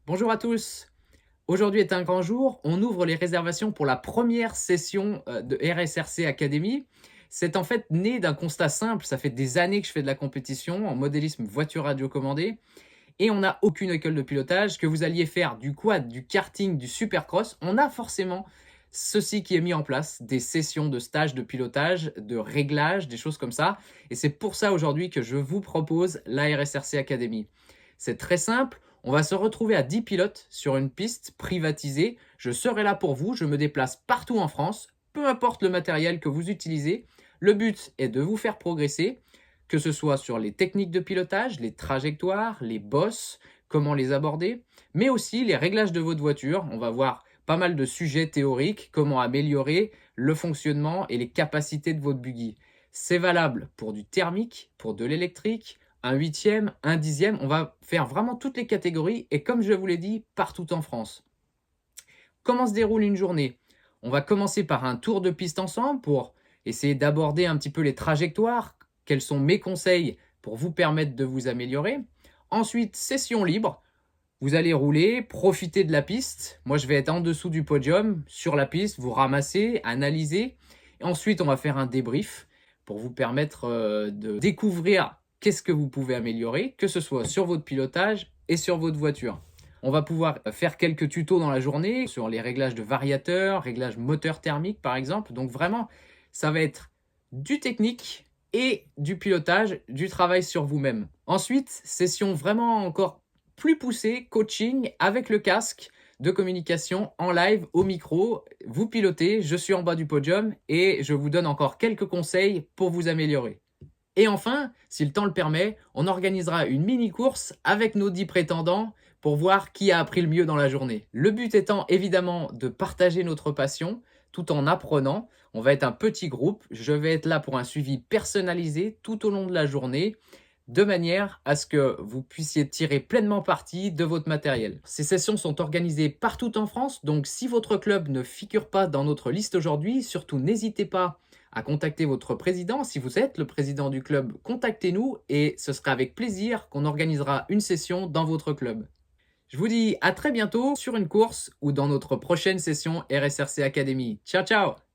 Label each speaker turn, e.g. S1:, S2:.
S1: Bonjour à tous. Aujourd'hui est un grand jour. On ouvre les réservations pour la première session de RSRC Academy. C'est en fait né d'un constat simple. Ça fait des années que je fais de la compétition en modélisme voiture radiocommandée et on n'a aucune école de pilotage. Que vous alliez faire du quad, du karting, du supercross, on a forcément ceci qui est mis en place, des sessions de stage de pilotage, de réglage, des choses comme ça. Et c'est pour ça aujourd'hui que je vous propose la RSRC Academy. C'est très simple. On va se retrouver à 10 pilotes sur une piste privatisée. Je serai là pour vous. Je me déplace partout en France, peu importe le matériel que vous utilisez. Le but est de vous faire progresser, que ce soit sur les techniques de pilotage, les trajectoires, les bosses, comment les aborder, mais aussi les réglages de votre voiture. On va voir pas mal de sujets théoriques, comment améliorer le fonctionnement et les capacités de votre buggy. C'est valable pour du thermique, pour de l'électrique, un huitième, un dixième. On va faire vraiment toutes les catégories et comme je vous l'ai dit, partout en France. Comment se déroule une journée? On va commencer par un tour de piste ensemble pour essayer d'aborder un petit peu les trajectoires. Quels sont mes conseils pour vous permettre de vous améliorer? Ensuite, session libre. Vous allez rouler, profiter de la piste. Moi, je vais être en dessous du podium, sur la piste, vous ramassez, analysez. Et ensuite, on va faire un débrief pour vous permettre de découvrir qu'est-ce que vous pouvez améliorer, que ce soit sur votre pilotage et sur votre voiture. On va pouvoir faire quelques tutos dans la journée sur les réglages de variateurs, réglages moteur thermique par exemple. Donc vraiment, ça va être du technique et du pilotage, du travail sur vous-même. Ensuite, session vraiment encore plus poussée, coaching avec le casque de communication en live au micro. Vous pilotez, je suis en bas du podium et je vous donne encore quelques conseils pour vous améliorer. Et enfin, si le temps le permet, on organisera une mini-course avec nos 10 prétendants pour voir qui a appris le mieux dans la journée. Le but étant évidemment de partager notre passion tout en apprenant. On va être un petit groupe, je vais être là pour un suivi personnalisé tout au long de la journée de manière à ce que vous puissiez tirer pleinement parti de votre matériel. Ces sessions sont organisées partout en France, donc si votre club ne figure pas dans notre liste aujourd'hui, surtout n'hésitez pas à contacter votre président. Si vous êtes le président du club, contactez-nous et ce sera avec plaisir qu'on organisera une session dans votre club. Je vous dis à très bientôt sur une course ou dans notre prochaine session RSRC Academy. Ciao ciao!